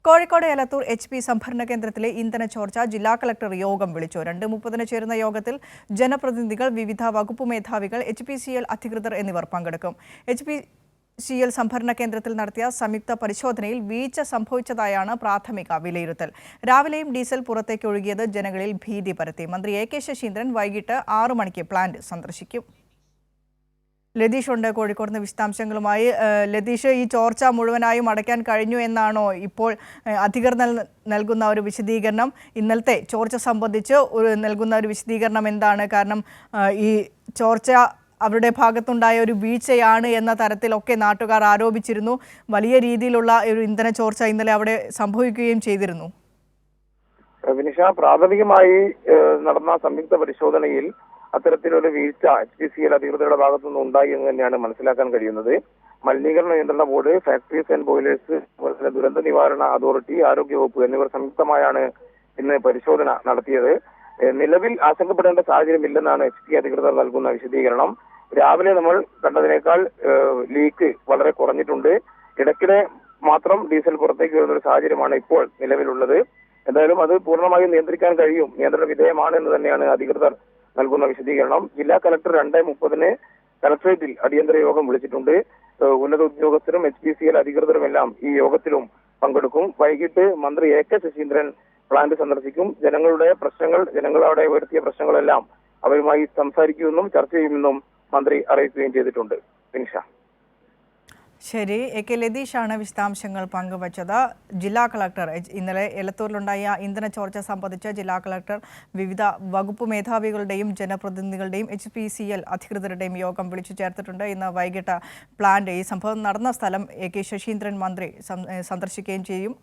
Kozhikode Elathur HP സംഭരണ കേന്ദ്രത്തിലെ ഇന്ധന ചോർച്ച ജില്ലാ കളക്ടർ യോഗം വിളിച്ചു. 2:30 ചേരുന്ന യോഗത്തിൽ ജനപ്രതിനിധികൾ, വിവിധ വകുപ്പ് മേധാവികൾ, HPCL അധികൃതർ എന്നിവർ പങ്കെടുക്കും. HPCL സംഭരണ കേന്ദ്രത്തിൽ നടത്തിയ സംയുക്ത പരിശോധനയിൽ വീഴ്ച സംഭവിച്ചതായാണ് പ്രാഥമിക വിലയിരുത്തൽ. രാവിലെയും ഡീസൽ പുറത്തേക്ക് ഒഴുകിയത് ജനങ്ങളിൽ ഭീതി പരത്തി. മന്ത്രി AK ശശീന്ദ്രൻ വൈകിട്ട് 6 മണിക്ക് പ്ലാന്റ് സന്ദർശിക്കും. ലതീഷ് ഉണ്ട് കോഴിക്കോട് നിന്ന് വിശദാംശങ്ങളുമായി. ലതീഷ്, ഈ ചോർച്ച മുഴുവനായും അടയ്ക്കാൻ കഴിഞ്ഞു എന്നാണോ ഇപ്പോൾ അധികൃതർ നൽകുന്ന ഒരു വിശദീകരണം? ഇന്നലത്തെ ചോർച്ച സംബന്ധിച്ച് നൽകുന്ന ഒരു വിശദീകരണം എന്താണ്? കാരണം ഈ ചോർച്ച അവരുടെ ഭാഗത്തുണ്ടായ ഒരു വീഴ്ചയാണ് എന്ന തരത്തിലൊക്കെ നാട്ടുകാർ ആരോപിച്ചിരുന്നു. വലിയ രീതിയിലുള്ള ഒരു ഇന്ധന ചോർച്ച ഇന്നലെ അവിടെ സംഭവിക്കുകയും ചെയ്തിരുന്നു. വിനിഷ, പ്രാഥമികമായി നടന്ന സംയുക്ത പരിശോധനയിൽ അത്തരത്തിലൊരു വീഴ്ച HPCL അധികൃതരുടെ ഭാഗത്തുനിന്ന് ഉണ്ടായി എന്ന് തന്നെയാണ് മനസ്സിലാക്കാൻ കഴിയുന്നത്. മലിനീകരണ നിയന്ത്രണ ബോർഡ്, ഫാക്ടറീസ് ആൻഡ് ബോയിലേഴ്സ്, ദുരന്ത നിവാരണ അതോറിറ്റി, ആരോഗ്യവകുപ്പ് എന്നിവർ സംയുക്തമായാണ് ഇന്ന് പരിശോധന നടത്തിയത്. നിലവിൽ ആശങ്കപ്പെടേണ്ട സാഹചര്യമില്ലെന്നാണ് HP അധികൃതർ നൽകുന്ന വിശദീകരണം. രാവിലെ നമ്മൾ കണ്ടതിനേക്കാൾ ലീക്ക് വളരെ കുറഞ്ഞിട്ടുണ്ട്. ഇടയ്ക്കിടെ മാത്രം ഡീസൽ പുറത്തേക്ക് വരുന്ന ഒരു സാഹചര്യമാണ് ഇപ്പോൾ നിലവിലുള്ളത്. എന്തായാലും അത് പൂർണ്ണമായും നിയന്ത്രിക്കാൻ കഴിയും, നിയന്ത്രണ വിധേയമാണ് എന്ന് തന്നെയാണ് അധികൃതർ നൽകുന്ന വിശദീകരണം. ജില്ലാ കളക്ടർ 2:30 കളക്ടറേറ്റിൽ അടിയന്തര യോഗം വിളിച്ചിട്ടുണ്ട്. ഉന്നത ഉദ്യോഗസ്ഥരും HPCL അധികൃതരുമെല്ലാം ഈ യോഗത്തിലും പങ്കെടുക്കും. വൈകിട്ട് മന്ത്രി AK ശശീന്ദ്രൻ പ്ലാന്റ് സന്ദർശിക്കും. ജനങ്ങളുടെ പ്രശ്നങ്ങൾ, ജനങ്ങൾ അവിടെ ഉയർത്തിയ പ്രശ്നങ്ങളെല്ലാം അവരുമായി സംസാരിക്കുമെന്നും ചർച്ച ചെയ്യുമെന്നും മന്ത്രി അറിയിക്കുകയും ചെയ്തിട്ടുണ്ട്. വിനിഷ. ശരി, AK ലതീഷാണ് വിശദാംശങ്ങൾ പങ്കുവച്ചത്. ജില്ലാ കളക്ടർ ഇന്നലെ എലത്തൂരിലുണ്ടായ ഇന്ധന ചോർച്ച സംബന്ധിച്ച് ജില്ലാ കളക്ടർ വിവിധ വകുപ്പ് മേധാവികളുടെയും ജനപ്രതിനിധികളുടെയും HPCL അധികൃതരുടെയും യോഗം വിളിച്ചു ചേർത്തിട്ടുണ്ട്. ഇന്ന് വൈകിട്ട് പ്ലാന്റ്, ഈ സംഭവം നടന്ന സ്ഥലം AK ശശീന്ദ്രൻ മന്ത്രി സന്ദർശിക്കുകയും ചെയ്യും.